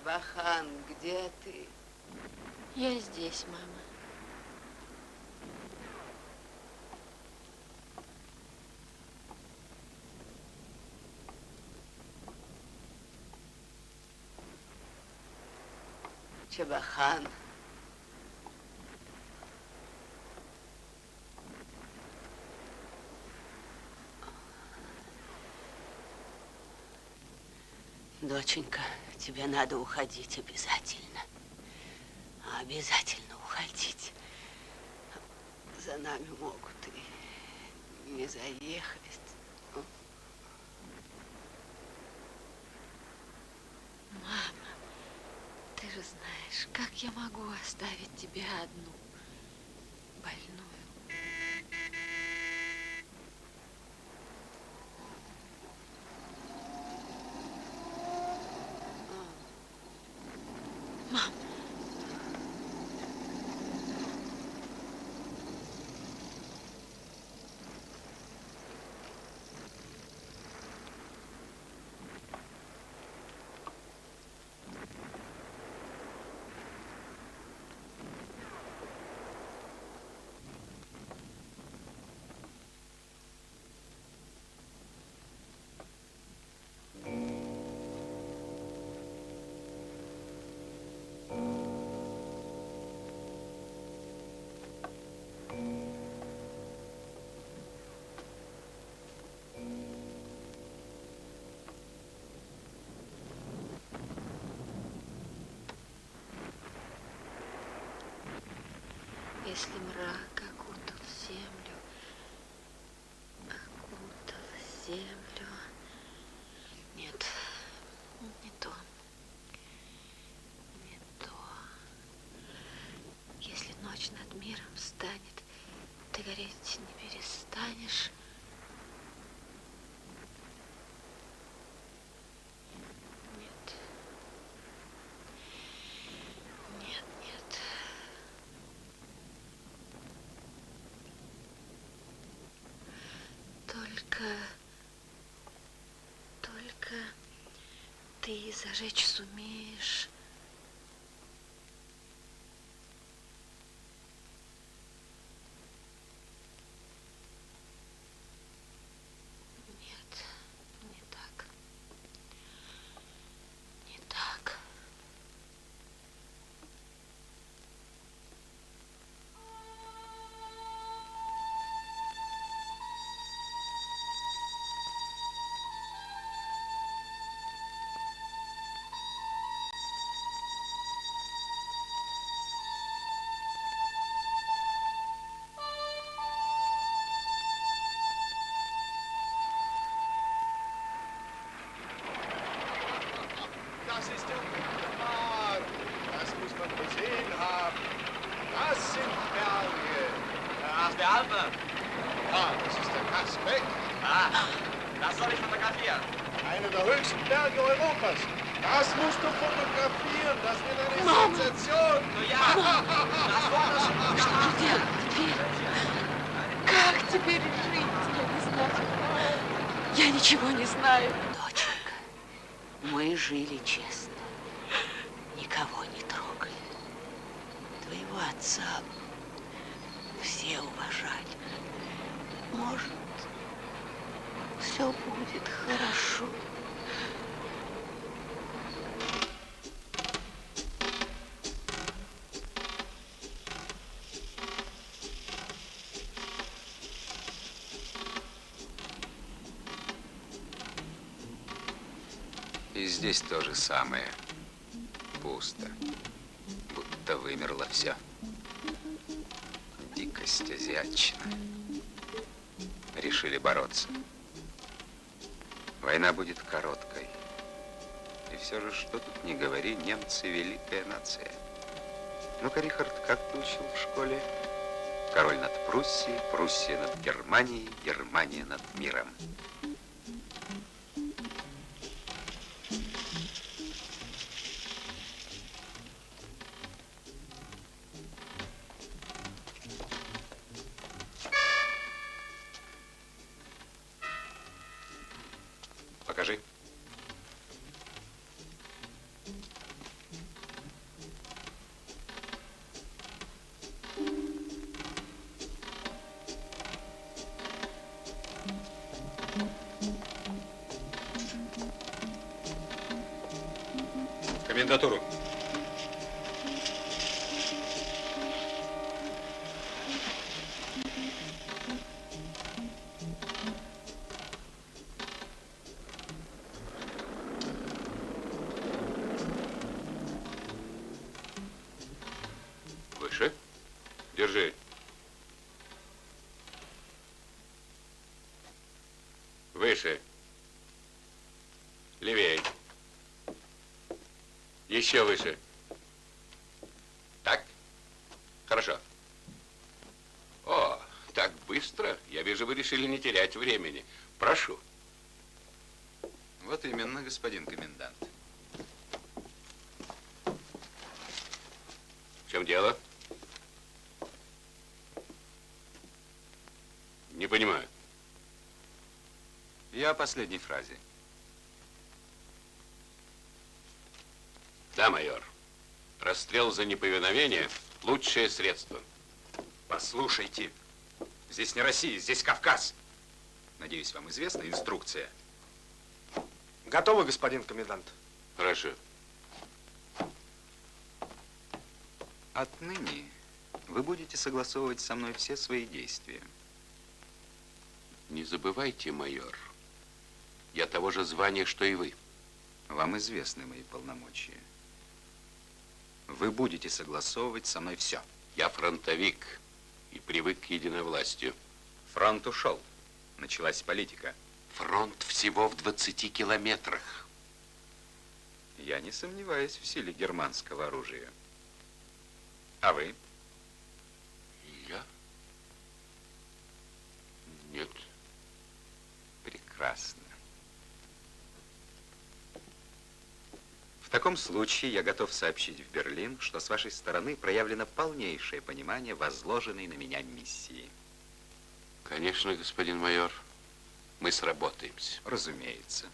Чебохан, где ты? Я здесь, мама. Чебохан. Доченька, тебе надо уходить обязательно. Обязательно уходить. За нами могут и не заехать. Мама, ты же знаешь, как я могу оставить тебя одну, больную? Мам. Если мрак окутал землю, Нет, не то, не то. Если ночь над миром станет, ты гореть не перестанешь. Нет, нет, нет. Только ты зажечь сумеешь. Нет, не так. Не так. Das ist der Wunderbar. Das muss man gesehen haben. Das sind Berge. Ach, der Alpe. Ah, das ist der Kasbeck. Ah, das soll ich fotografieren. Einer der höchsten Berge Europas. Das musst du fotografieren. Das wird eine Sensation. Ну ja, das Foto schon Что делать теперь? Как теперь жить? Я не знаю. Я ничего не знаю. Доченька, мы жили честно. Никого не трогали. Твоего отца все уважали. Может, все будет хорошо. И здесь то же самое. Пусто. Будто вымерло все. Дикость азиатчина. Решили бороться. Война будет короткой. И все же, что тут не говори, немцы — великая нация. Ну-ка, Рихард, как ты учил в школе? Король над Пруссией, Пруссия над Германией, Германия над миром. Покажи. Кандидатуру. Выше. Держи. Выше. Левее. Еще выше. Так? Хорошо. О, так быстро. Я вижу, вы решили не терять времени. Прошу. Вот именно, господин комендант. В чем дело? Не понимаю. Я о последней фразе. Да, майор. Расстрел за неповиновение – лучшее средство. Послушайте, здесь не Россия, здесь Кавказ. Надеюсь, вам известна инструкция. Готовы, господин комендант? Хорошо. Отныне вы будете согласовывать со мной все свои действия. Не забывайте, майор, я того же звания, что и вы. Вам известны мои полномочия. Вы будете согласовывать со мной все. Я фронтовик и привык к единовластию. Фронт ушел. Началась политика. Фронт всего в 20 километрах. Я не сомневаюсь в силе германского оружия. А вы? Я? Нет. Прекрасно. В таком случае я готов сообщить в Берлин, что с вашей стороны проявлено полнейшее понимание возложенной на меня миссии. Конечно, господин майор, мы сработаемся. Разумеется.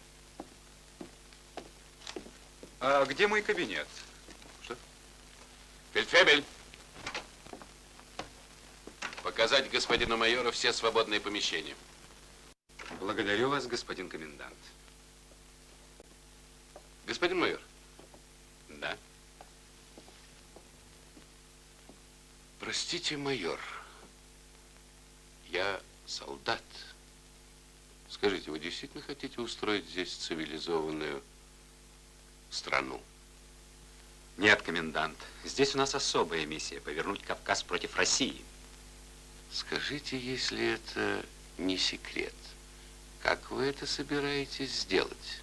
А где мой кабинет? Что? Фельдфебель! Показать господину майору все свободные помещения. Благодарю вас, господин комендант. Господин майор. Да. Простите, майор. Я солдат. Скажите, вы действительно хотите устроить здесь цивилизованную страну? Нет, комендант. Здесь у нас особая миссия — повернуть Кавказ против России. Скажите, если это не секрет, как вы это собираетесь сделать?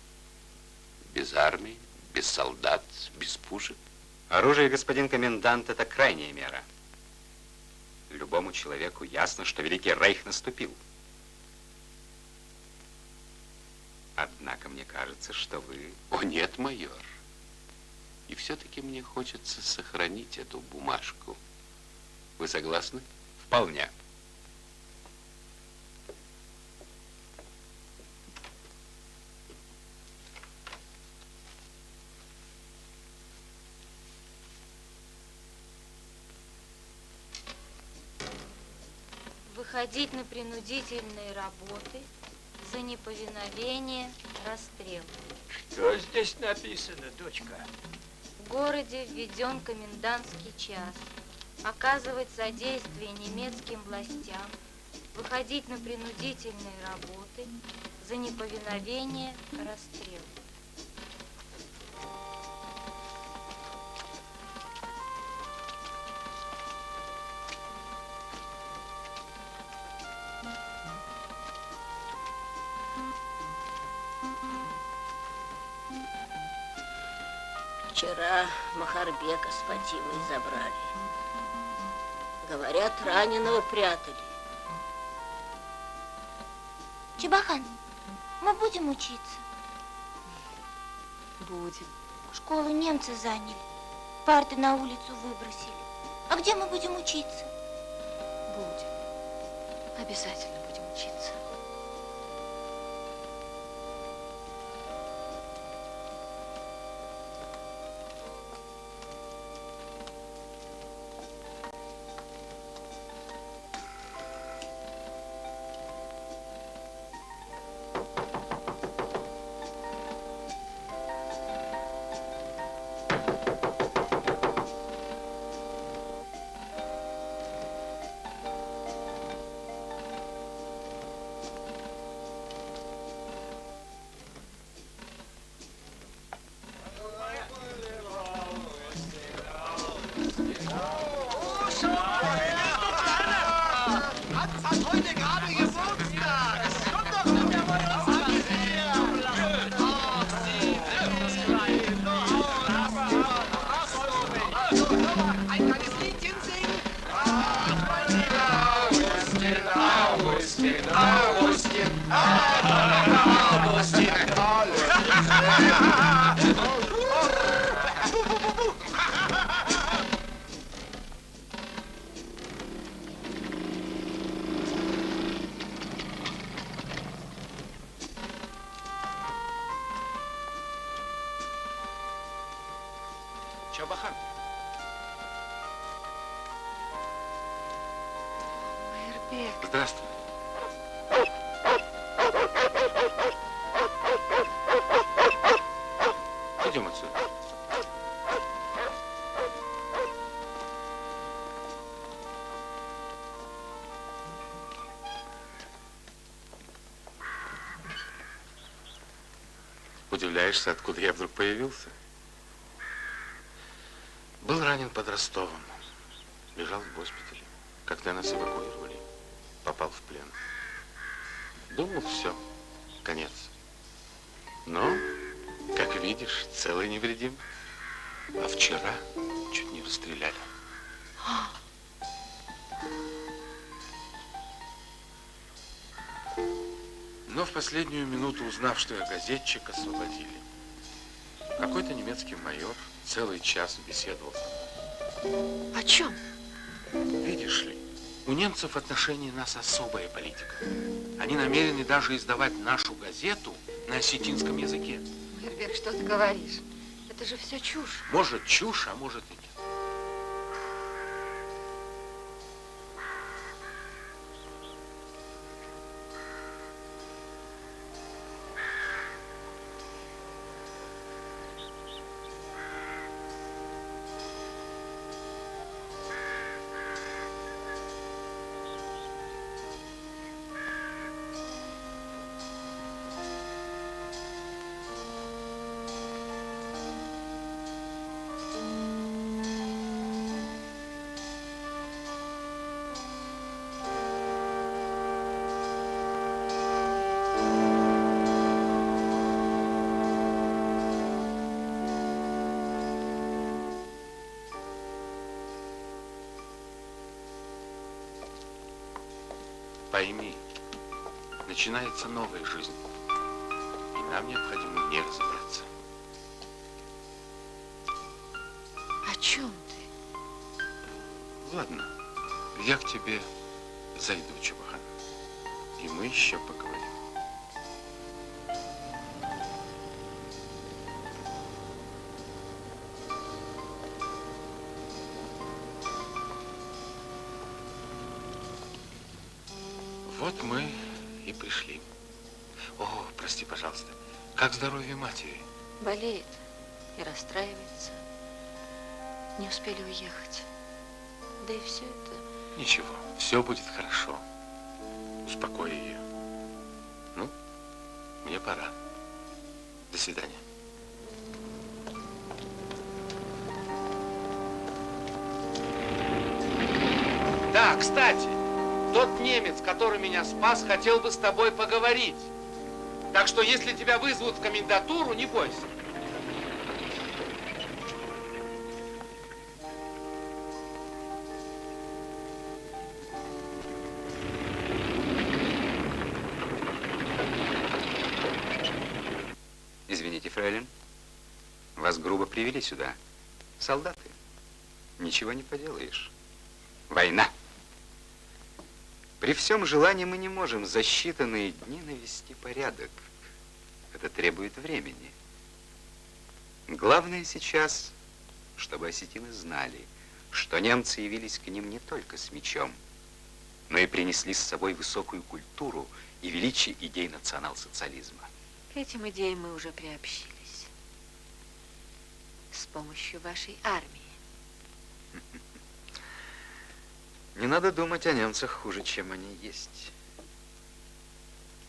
Без армии, без солдат, без пушек? Оружие, господин комендант, это крайняя мера. Любому человеку ясно, что Великий Рейх наступил. Однако мне кажется, что вы... О, нет, майор. И все-таки мне хочется сохранить эту бумажку. Вы согласны? Вполне. Выходить на принудительные работы, за неповиновение расстрел. Что здесь написано, дочка? В городе введен комендантский час. Оказывать содействие немецким властям, выходить на принудительные работы, за неповиновение расстрел. Вчера Махарбека с Фатимой забрали. Говорят, раненого прятали. Чебахан, мы будем учиться? Будем. Школу немцы заняли, парты на улицу выбросили. А где мы будем учиться? Будем. Обязательно будем учиться. Hans hat heute gerade Geburtstag. Komm doch, nimm mir mal uns ein kleines Liedchen singen. Augustin, Augustin, Augustin, Augustin, Чабахан. Майербек. Здравствуй. Идем отсюда. Удивляешься, откуда я вдруг появился? Был ранен под Ростовом. Лежал в госпитале. Когда нас эвакуировали, попал в плен. Думал, все, конец. Но, как видишь, целый невредим. А вчера чуть не расстреляли. Но в последнюю минуту, узнав, что я газетчик, освободили. Какой-то немецкий майор целый час беседовал со мной. О чем? Видишь ли, у немцев в отношении нас особая политика. Они намерены даже издавать нашу газету на осетинском языке. Майербек, что ты говоришь? Это же все чушь. Может, чушь, а может и нет. Пойми, начинается новая жизнь, и нам необходимо в ней разобраться. О чем ты? Ладно, я к тебе зайду, Чабахан, и мы еще поговорим. Вот мы и пришли. О, прости, пожалуйста. Как здоровье матери? Болеет и расстраивается. Не успели уехать. Да и все это... Ничего, все будет хорошо. Успокой ее. Ну, мне пора. До свидания. Да, кстати, тот немец, который меня спас, хотел бы с тобой поговорить. Так что, если тебя вызовут в комендатуру, не бойся. Извините, фрейлин, вас грубо привели сюда. Солдаты. Ничего не поделаешь. Война. При всем желании мы не можем за считанные дни навести порядок. Это требует времени. Главное сейчас, чтобы осетины знали, что немцы явились к ним не только с мечом, но и принесли с собой высокую культуру и величие идей национал-социализма. К этим идеям мы уже приобщились. С помощью вашей армии. Не надо думать о немцах хуже, чем они есть.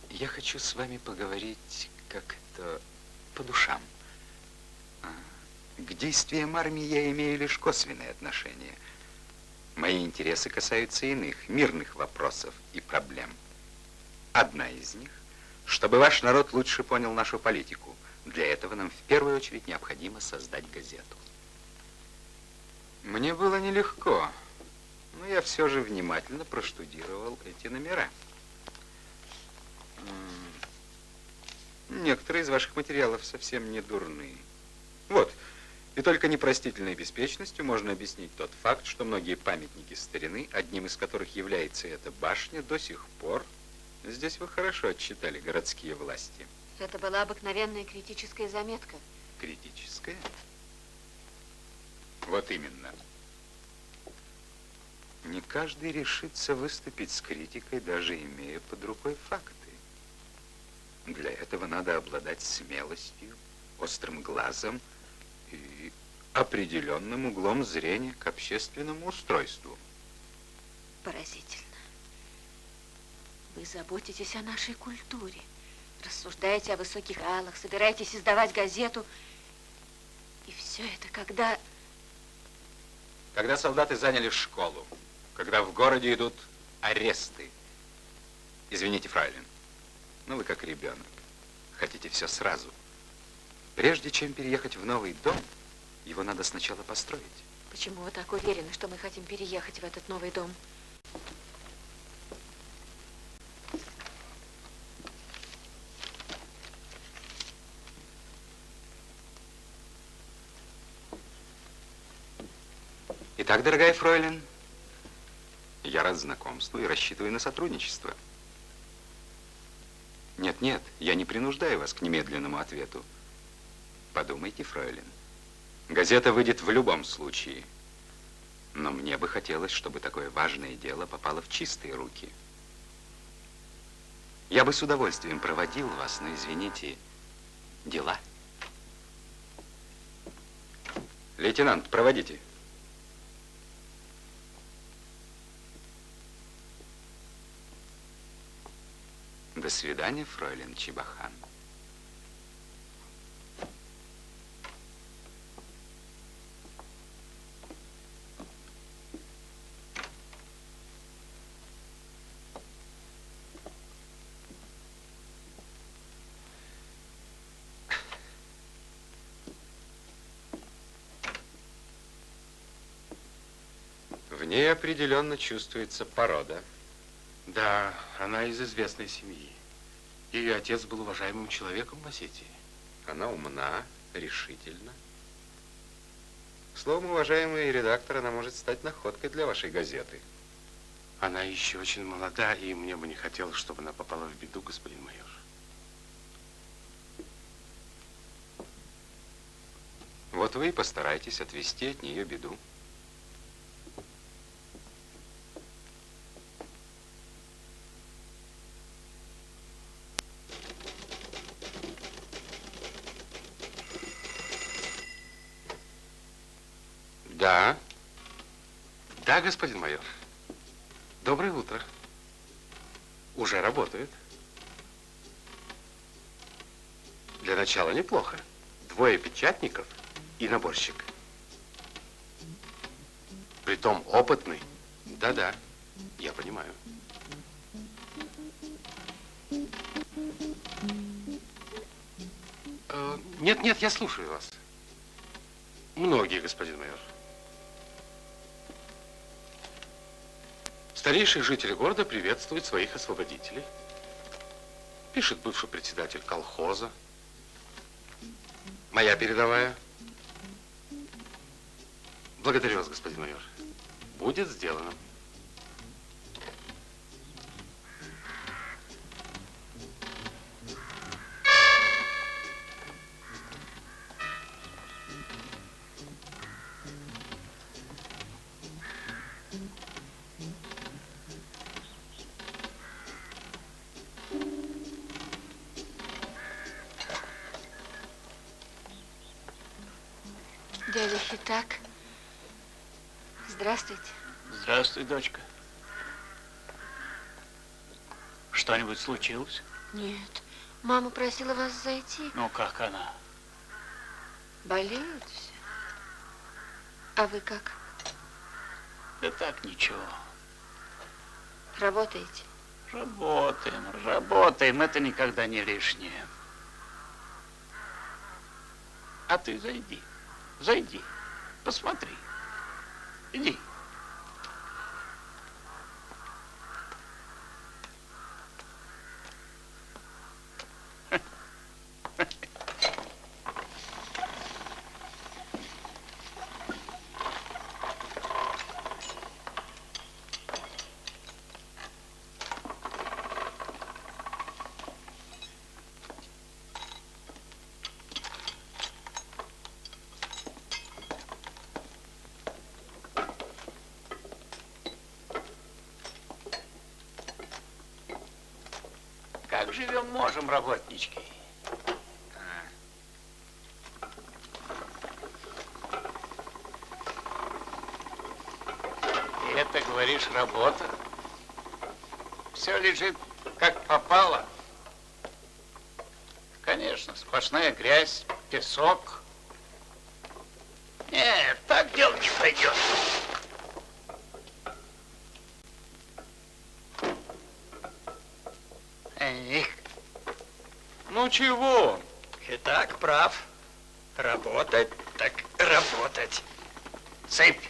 Я хочу с вами поговорить как-то по душам. К действиям армии я имею лишь косвенное отношение. Мои интересы касаются иных, мирных вопросов и проблем. Одна из них, чтобы ваш народ лучше понял нашу политику. Для этого нам в первую очередь необходимо создать газету. Мне было нелегко, но я все же внимательно проштудировал эти номера. Некоторые из ваших материалов совсем не дурные. Вот. И только непростительной беспечностью можно объяснить тот факт, что многие памятники старины, одним из которых является эта башня, до сих пор. Здесь вы хорошо отчитали городские власти. Это была обыкновенная критическая заметка. Критическая? Вот именно. Не каждый решится выступить с критикой, даже имея под рукой факты. Для этого надо обладать смелостью, острым глазом и определенным углом зрения к общественному устройству. Поразительно. Вы заботитесь о нашей культуре, рассуждаете о высоких идеалах, собираетесь издавать газету. И все это когда... Когда солдаты заняли школу, когда в городе идут аресты. Извините, фрайлин, но вы как ребенок. Хотите все сразу. Прежде чем переехать в новый дом, его надо сначала построить. Почему вы так уверены, что мы хотим переехать в этот новый дом? Итак, дорогая фройлен, я рад знакомству и рассчитываю на сотрудничество. Нет, я не принуждаю вас к немедленному ответу. Подумайте, фройлен. Газета выйдет в любом случае. Но мне бы хотелось, чтобы такое важное дело попало в чистые руки. Я бы с удовольствием проводил вас, но, извините, дела. Лейтенант, проводите. До свидания, фройлен Чебахан. В ней определенно чувствуется порода. Да, она из известной семьи. Ее отец был уважаемым человеком в Осетии. Она умна, решительна. Словом, уважаемый редактор, она может стать находкой для вашей газеты. Она еще очень молода, и мне бы не хотелось, чтобы она попала в беду, господин майор. Вот вы и постарайтесь отвести от нее беду. Да. Да, господин майор. Доброе утро. Уже работают. Для начала неплохо. 2 печатников и наборщик. Притом опытный. Да-да, я понимаю. Нет, я слушаю вас. Многие, господин майор. Старейшие жители города приветствуют своих освободителей. Пишет бывший председатель колхоза. Моя передовая. Благодарю вас, господин майор. Будет сделано. Дядя Хитак. Здравствуйте. Здравствуй, дочка. Что-нибудь случилось? Нет, мама просила вас зайти. Ну, как она? Болеют все. А вы как? Да так, ничего. Работаете? Работаем. Это никогда не лишнее. А ты зайди, посмотри. Иди. Как живем, можем, работнички. И это, говоришь, работа? Все лежит, как попало. Конечно, сплошная грязь, песок. Нет, так дело не пойдет. Ну чего? И так прав. Работать, так работать. Цепь.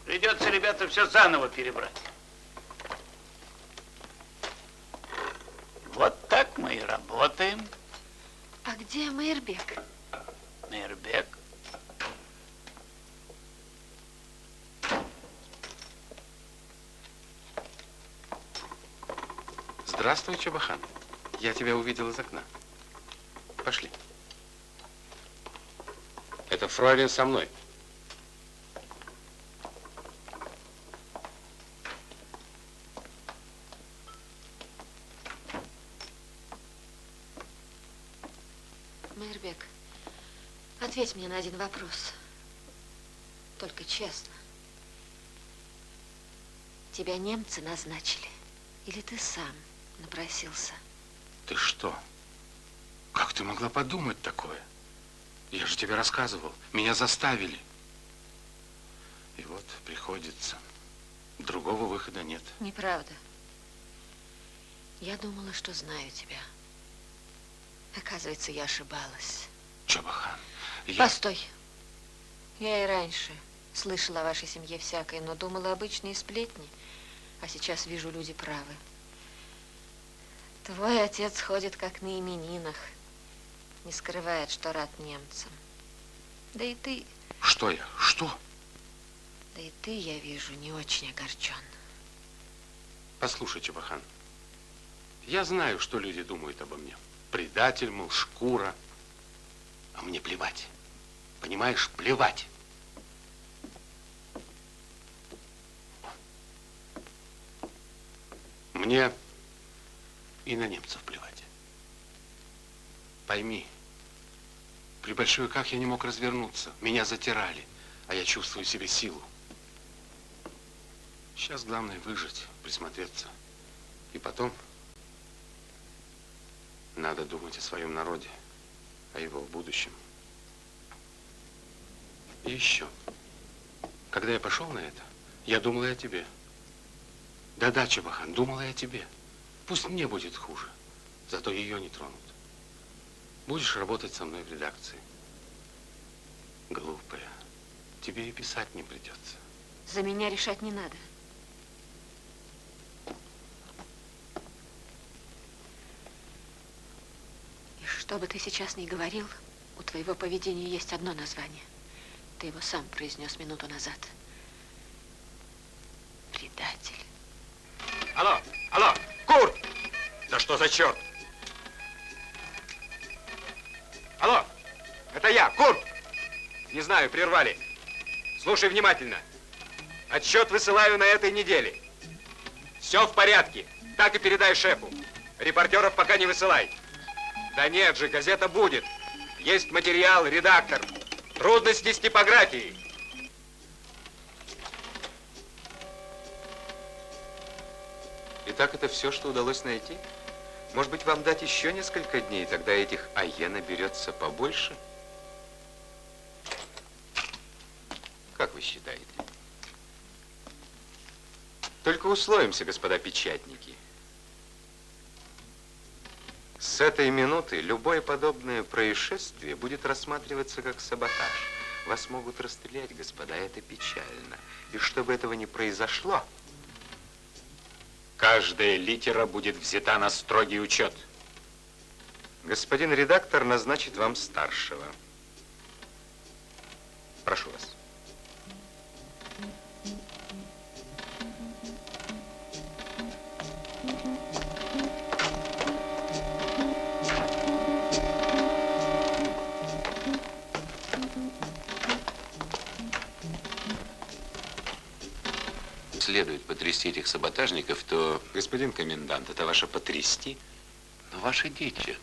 Придется, ребята, все заново перебрать. Вот так мы и работаем. А где Мейербек? Мейербек. Здравствуй, Чебахан. Я тебя увидел из окна. Пошли. Это фройлен со мной. Мейербек, ответь мне на один вопрос. Только честно. Тебя немцы назначили? Или ты сам напросился? Ты что? Как ты могла подумать такое? Я же тебе рассказывал. Меня заставили. И вот приходится. Другого выхода нет. Неправда. Я думала, что знаю тебя. Оказывается, я ошибалась. Чебахан, я... Постой. Я и раньше слышала о вашей семье всякое, но думала обычные сплетни. А сейчас вижу, люди правы. Твой отец ходит как на именинах. Не скрывает, что рад немцам. Да и ты... Что я? Что? Да и ты, я вижу, не очень огорчен. Послушай, Чебахан, я знаю, что люди думают обо мне. Предатель, мол, шкура. А мне плевать. Понимаешь, плевать. Мне и на немцев плевать. Пойми, при большевиках я не мог развернуться. Меня затирали, а я чувствую в себе силу. Сейчас главное выжить, присмотреться. И потом надо думать о своем народе, о его будущем. И еще, когда я пошел на это, я думал и о тебе. Да-да, Чебахан, думала и о тебе. Пусть мне будет хуже, зато ее не тронут. Будешь работать со мной в редакции. Глупая, тебе и писать не придется. За меня решать не надо. И что бы ты сейчас ни говорил, у твоего поведения есть одно название. Ты его сам произнес минуту назад. Предатель. Алло, алло, Курт! Да что за черт? Алло, это я, Курт! Не знаю, прервали. Слушай внимательно. Отчет высылаю на этой неделе. Все в порядке. Так и передай шефу. Репортеров пока не высылай. Да нет же, газета будет. Есть материал, редактор. Трудности с типографией. Итак, это все, что удалось найти? Может быть, вам дать еще несколько дней, тогда этих АЕ наберется побольше? вы считаете? Только условимся, господа печатники. С этой минуты любое подобное происшествие будет рассматриваться как саботаж. Вас могут расстрелять, господа, это печально. И чтобы этого не произошло, каждая литера будет взята на строгий учет. Господин редактор назначит вам старшего. Прошу вас. Следует потрясти этих саботажников, то... Господин комендант, это ваше потрясти? Но ваши дети,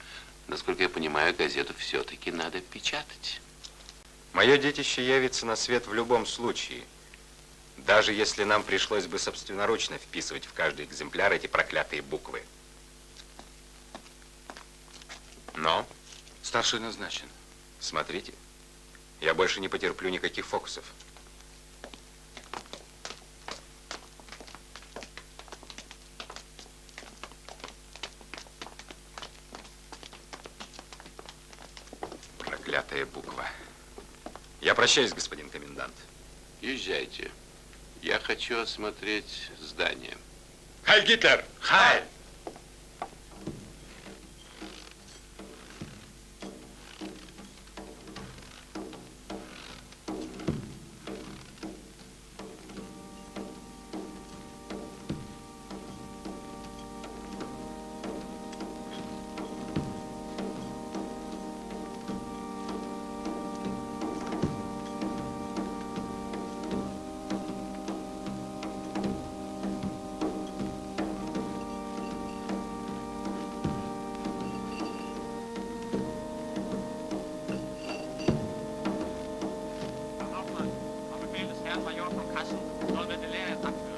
насколько я понимаю, газету все-таки надо печатать. Мое детище явится на свет в любом случае. Даже если нам пришлось бы собственноручно вписывать в каждый экземпляр эти проклятые буквы. Но, Старший назначен. смотрите, я больше не потерплю никаких фокусов. Проклятая буква. Я прощаюсь, господин комендант. Езжайте. Я хочу осмотреть здание. Хайль Гитлер! Хайль!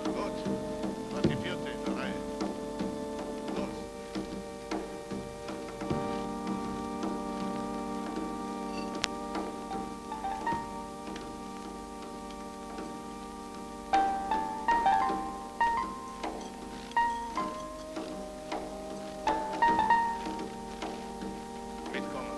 Gut. Und die vierte in der Reihe. Los. Mitkommen.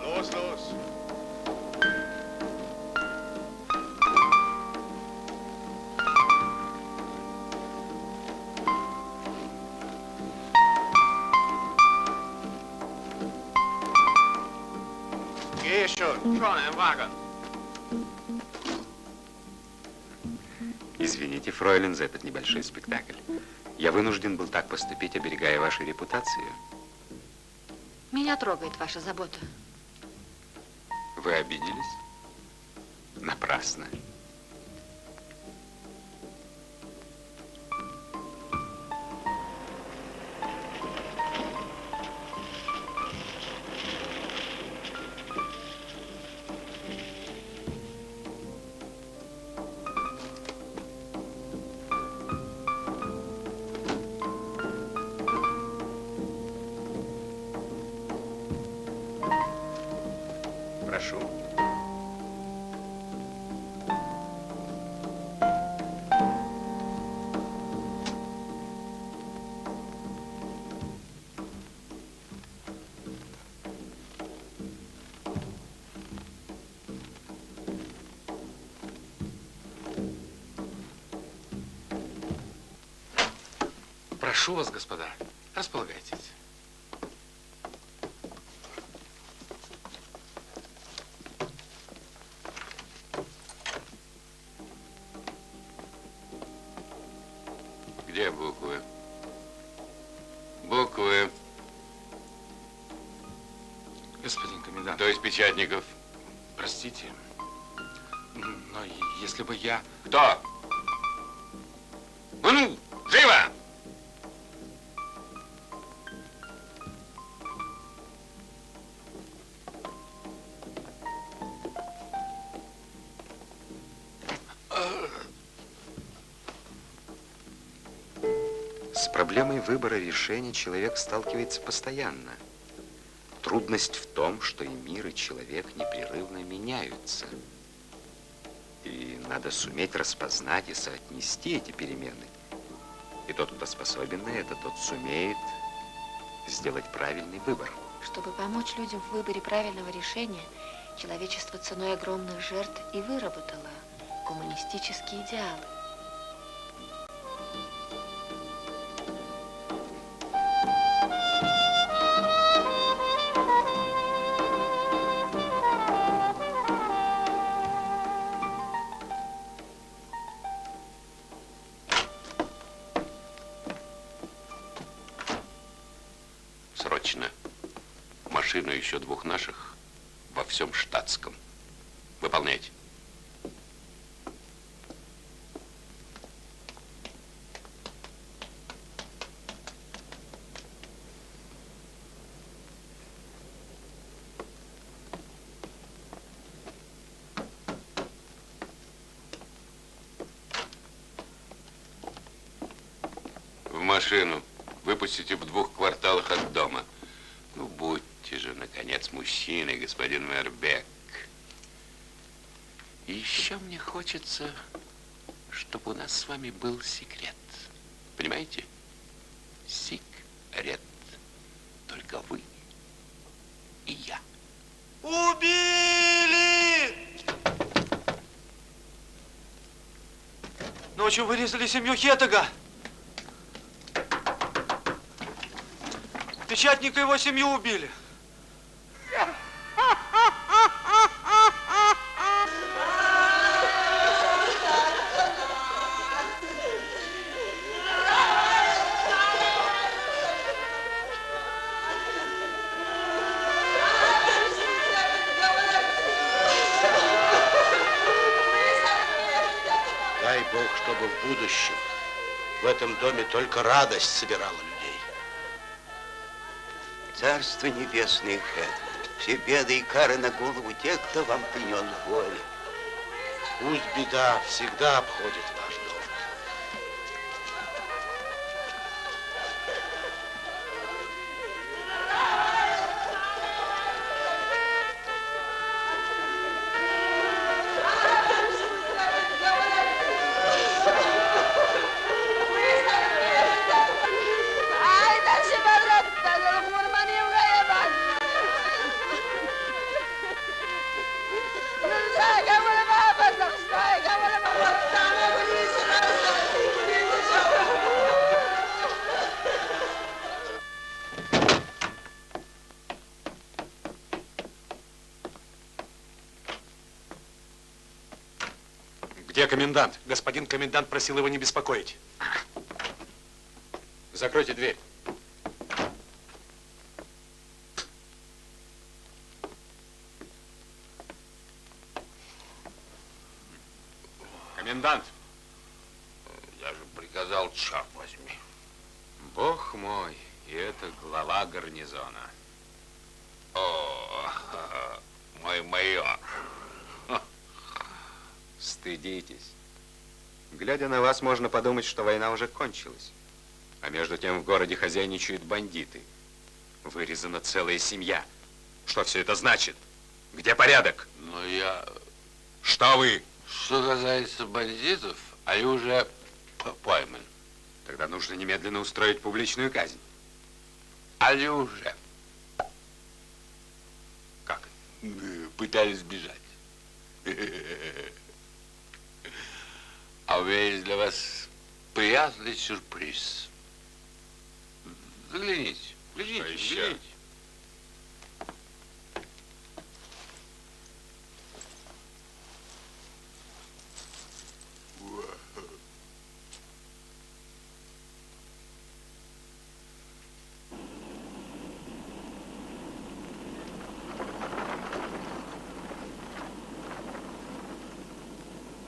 Los, los. Gehe schon. Schon im Wagen. Извините, фройлен, за этот небольшой спектакль. Я вынужден был так поступить, оберегая вашу репутацию. Меня трогает ваша забота. Вы обиделись? Напрасно. Прошу. Прошу вас, господа, располагайтесь. Где буквы? Буквы. Господин комендант, Кто из печатников? простите, но если бы я... Кто? Ну, живо! проблемой выбора решения человек сталкивается постоянно. Трудность в том, что и мир, и человек непрерывно меняются. И надо суметь распознать и соотнести эти перемены. И тот, кто способен на это, тот сумеет сделать правильный выбор. Чтобы помочь людям в выборе правильного решения, человечество ценой огромных жертв и выработало гуманистические идеалы. Срочно. Машину еще 2 наших во всем штатском. Выполняйте. В машину. Выпустите в 2 кварталах от дома. Ну, будьте же, наконец, мужчиной, господин Мербек. И еще мне хочется, чтобы у нас с вами был секрет. Понимаете? Секрет. Только вы и я. Убили! Ночью вырезали семью Хеттега. Печатника и его семью убили. Дай Бог, чтобы в будущем в этом доме только радость собирала людей. Царство небесное, Хэт, все беды и кары на голову тех, кто вам принес горе. Пусть беда всегда обходит ваш дом. Где комендант? Господин комендант просил его не беспокоить. Закройте дверь. Комендант. Я же приказал, черт возьми. Бог мой, и это глава гарнизона. О, мой майор. Стыдитесь. Глядя на вас, можно подумать, что война уже кончилась. А между тем в городе хозяйничают бандиты. Вырезана целая семья. Что все это значит? Где порядок? Но я... Что вы? Что касается бандитов, они уже пойманы. Тогда нужно немедленно устроить публичную казнь. Они уже. Как? Пытались сбежать. А у меня есть для вас приятный сюрприз. Загляните, взгляните, Что еще? взгляните.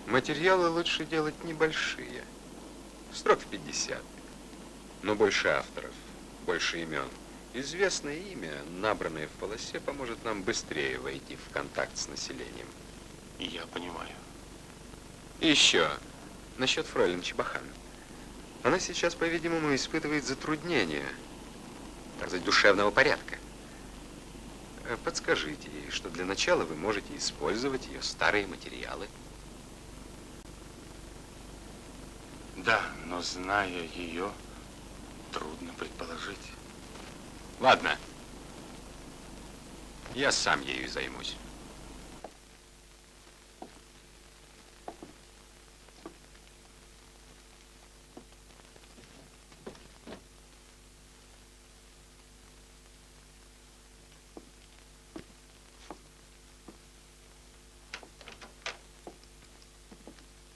Материалы лучше делать небольшие. Строк в 50. Но больше авторов, больше имен. Известное имя, набранное в полосе, поможет нам быстрее войти в контакт с населением. Я понимаю. И еще насчет фройлен Чебахан. Она сейчас, по-видимому, испытывает затруднения, так сказать, душевного порядка. Подскажите ей, что для начала вы можете использовать ее старые материалы. Да, но зная ее, трудно предположить. Ладно. Я сам ею займусь.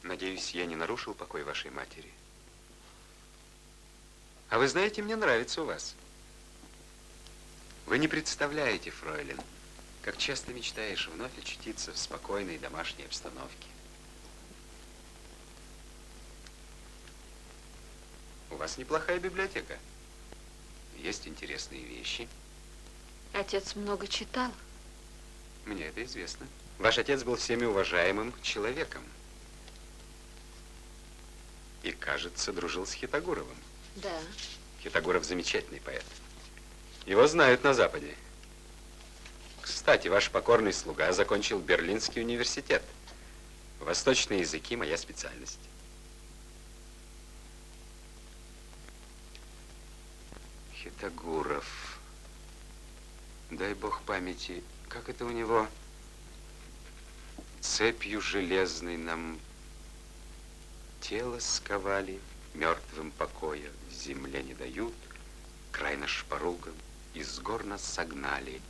Надеюсь, я не нарушил покой вашей матери. А вы знаете, мне нравится у вас. Вы не представляете, фройлен, как часто мечтаешь вновь очутиться в спокойной домашней обстановке. У вас неплохая библиотека. Есть интересные вещи. Отец много читал. Мне это известно. Ваш отец был всеми уважаемым человеком. И, кажется, дружил с Хитагуровым. Да. Хитагуров замечательный поэт. Его знают на Западе. Кстати, ваш покорный слуга закончил Берлинский университет. Восточные языки – моя специальность. Хитагуров. Дай бог памяти, как это у него? Цепью железной нам тело сковали, мертвым покоя в земле не дают, край наш поруган, из гор нас согнали.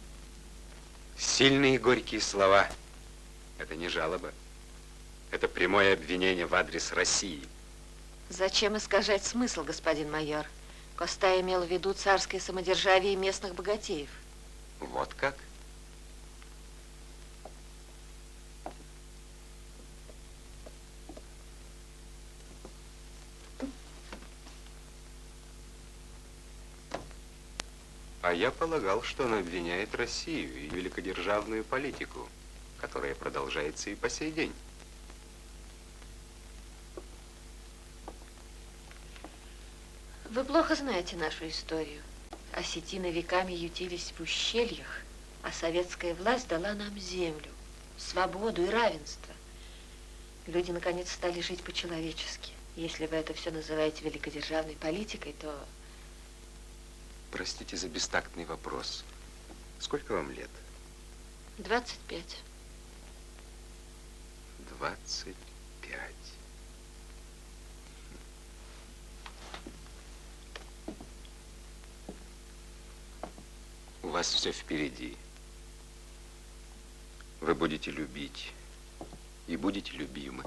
Сильные горькие слова. Это не жалоба. Это прямое обвинение в адрес России. Зачем искажать смысл, господин майор? Коста имел в виду царское самодержавие местных богатеев. Вот как? А я полагал, что он обвиняет Россию и великодержавную политику, которая продолжается и по сей день. Вы плохо знаете нашу историю. Осетины веками ютились в ущельях, а советская власть дала нам землю, свободу и равенство. Люди, наконец, стали жить по-человечески. Если вы это все называете великодержавной политикой, то... Простите за бестактный вопрос. Сколько вам лет? 25. 25. У вас все впереди. Вы будете любить и будете любимы.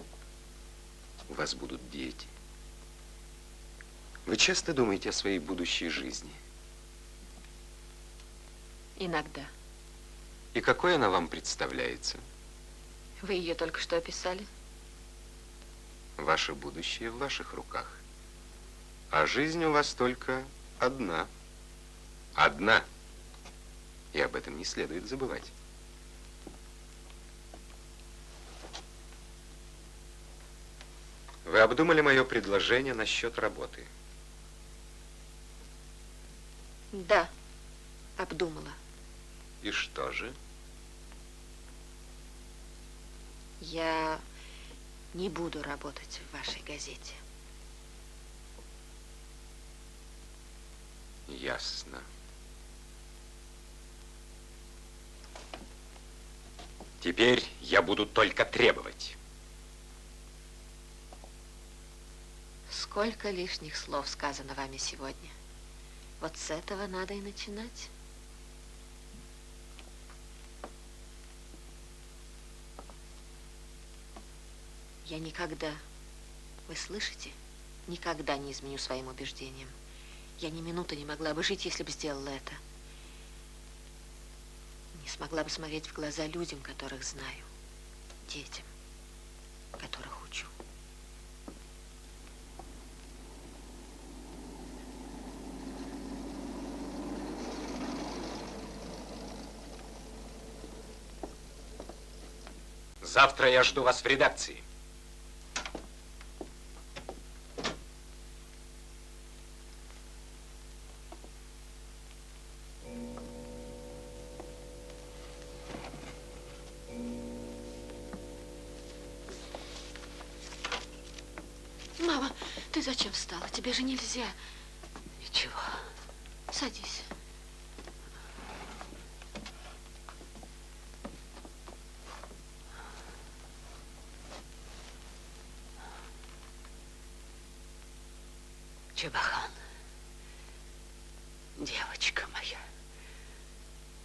У вас будут дети. Вы часто думаете о своей будущей жизни? Иногда. И какой она вам представляется? Вы ее только что описали. Ваше будущее в ваших руках. А жизнь у вас только одна. Одна. И об этом не следует забывать. Вы обдумали мое предложение насчет работы? Да, обдумала. И что же? Я не буду работать в вашей газете. Ясно. Теперь я буду только требовать. Сколько лишних слов сказано вами сегодня. Вот с этого надо и начинать. Я никогда, вы слышите, никогда не изменю своим убеждениям. Я ни минуты не могла бы жить, если бы сделала это. Не смогла бы смотреть в глаза людям, которых знаю, детям, которых учу. Завтра я жду вас в редакции. Ты зачем встала? Тебе же нельзя. Ничего. Садись. Чебахан, девочка моя,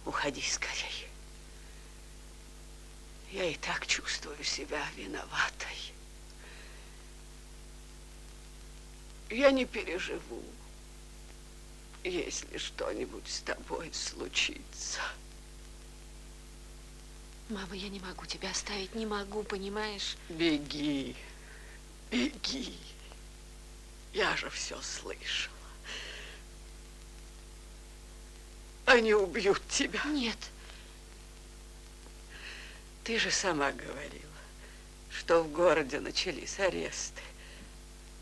уходи скорей. Я и так чувствую себя виноватой. Я не переживу, если что-нибудь с тобой случится. Мама, я не могу тебя оставить, не могу, понимаешь? Беги, беги. Я же все слышала. Они убьют тебя. Нет. Ты же сама говорила, что в городе начались аресты.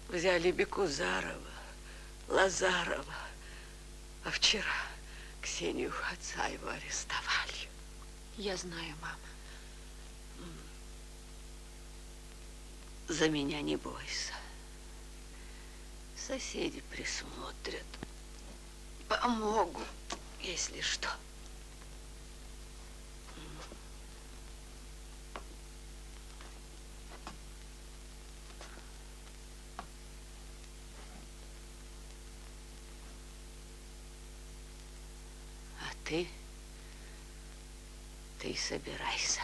Взяли Бекузарова, Лазарова. А вчера Ксению Хацаеву арестовали. Я знаю, мама. За меня не бойся. Соседи присмотрят, помогут, если что. А ты собирайся.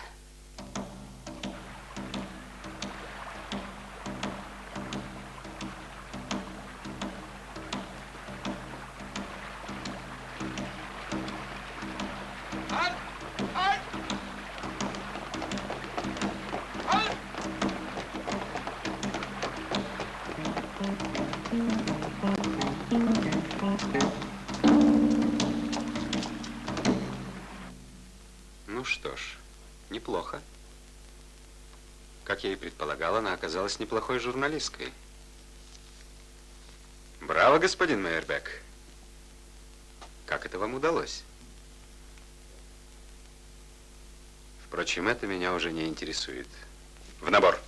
Ну что ж, неплохо. Как я и предполагал, она оказалась неплохой журналисткой. Браво, господин Мейербек. Как это вам удалось? Впрочем, это меня уже не интересует. В набор.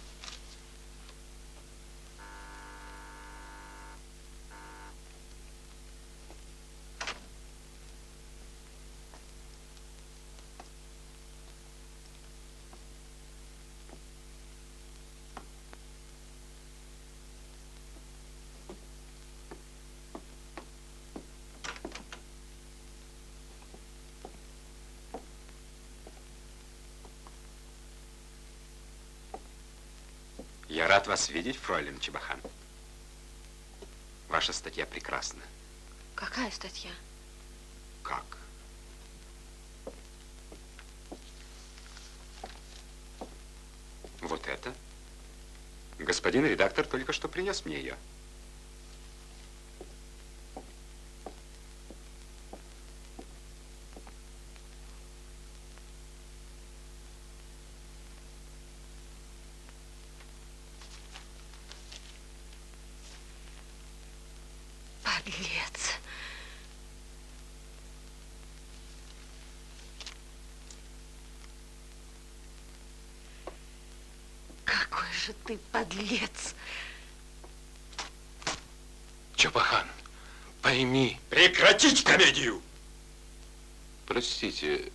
Я рад вас видеть, фройлен Чебахан. Ваша статья прекрасна. Какая статья? Как? Вот это? Господин редактор только что принес мне ее. Подлец. Какой же ты подлец. Чебахан, пойми. Прекратить комедию! Простите,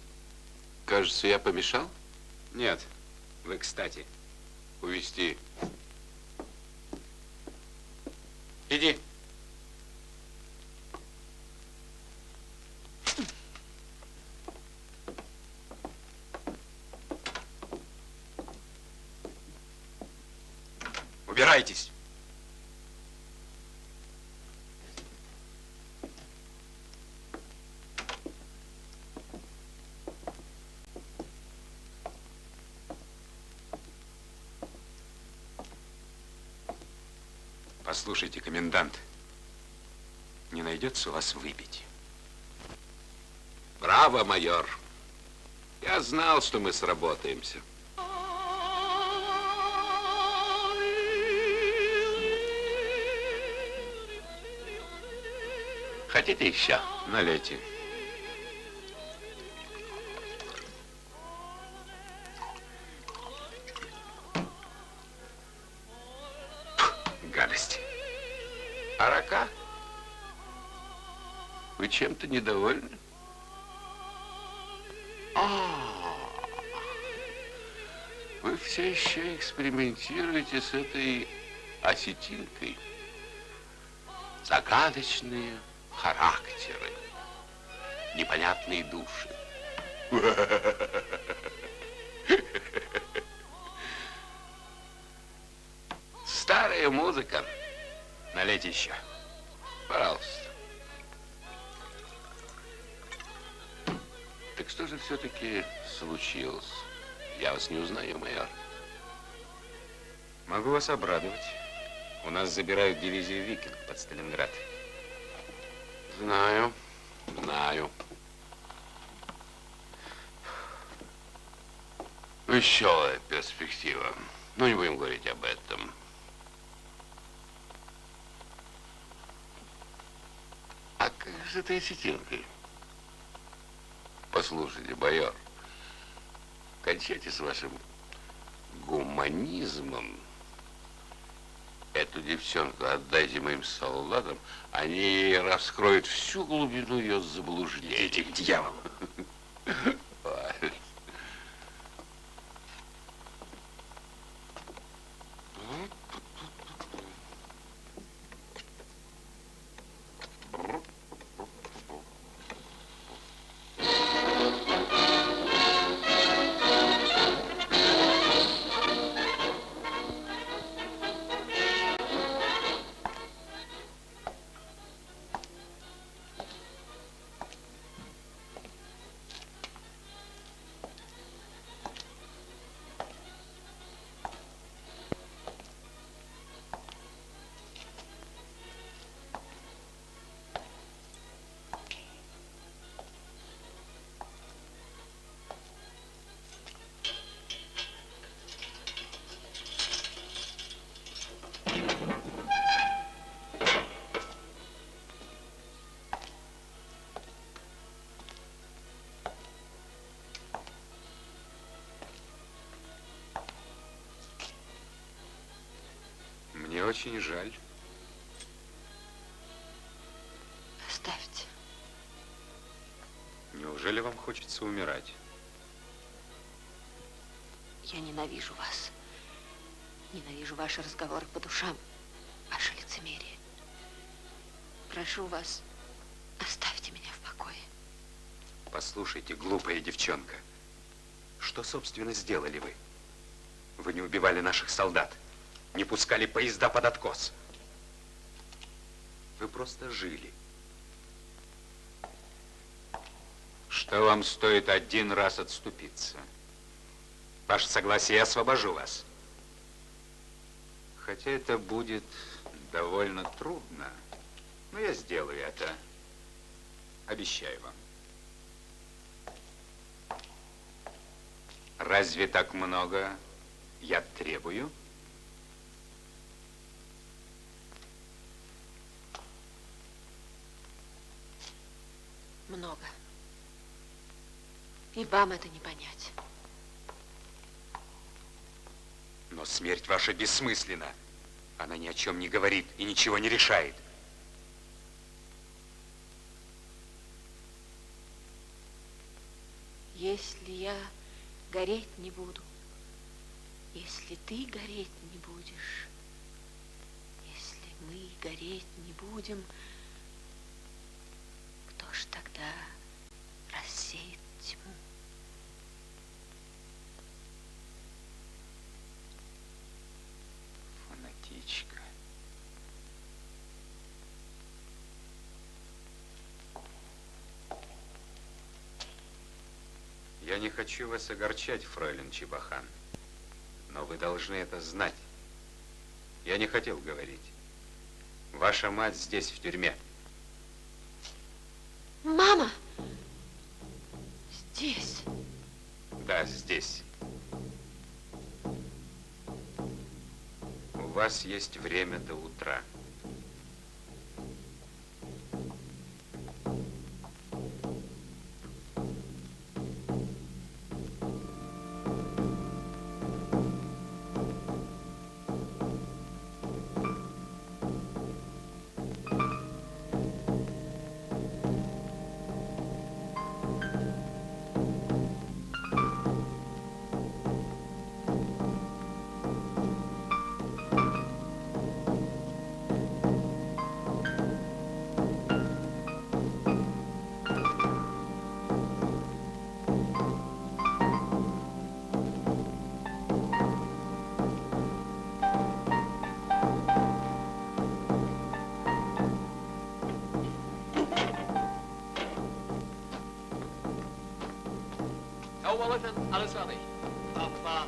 кажется, я помешал? Нет, вы кстати. Увести. Иди. Убирайтесь. Послушайте, комендант, не найдется у вас выпить? Браво, майор. Я знал, что мы сработаемся. Хотите еще? Налейте. Гадость. Вы чем-то недовольны? Вы все еще экспериментируете с этой осетинкой. Загадочные характеры, непонятные души. Старая музыка. Налейте еще. Пожалуйста. Так что же все-таки случилось? Я вас не узнаю, майор. Могу вас обрадовать. У нас забирают дивизию «Викинг» под Сталинград. Знаю, знаю. Веселая перспектива. Но не будем говорить об этом. А как же этой осетинкой? Послушайте, майор, кончайте с вашим гуманизмом. Эту девчонку отдайте моим солдатам, они ей раскроют всю глубину ее заблуждений. Идите к дьяволу. Мне очень жаль. Оставьте. Неужели вам хочется умирать? Я ненавижу вас. Ненавижу ваши разговоры по душам, ваше лицемерие. Прошу вас, оставьте меня в покое. Послушайте, глупая девчонка, что, собственно, сделали вы? Вы не убивали наших солдат, не пускали поезда под откос. Вы просто жили. Что вам стоит один раз отступиться? Ваше согласие, я освобожу вас. Хотя это будет довольно трудно, но я сделаю это. Обещаю вам. Разве так много я требую? Много. И вам это не понять. Но смерть ваша бессмысленна. Она ни о чем не говорит и ничего не решает. Если я гореть не буду, если ты гореть не будешь, если мы гореть не будем, кто ж тогда рассеет тьму? Фанатичка. Я не хочу вас огорчать, фройлен Чебахан, но вы должны это знать. Я не хотел говорить. Ваша мать здесь, в тюрьме. Мама! Здесь. Да, здесь. У вас есть время до утра. Frau Wollefen, alles fertig. Papa.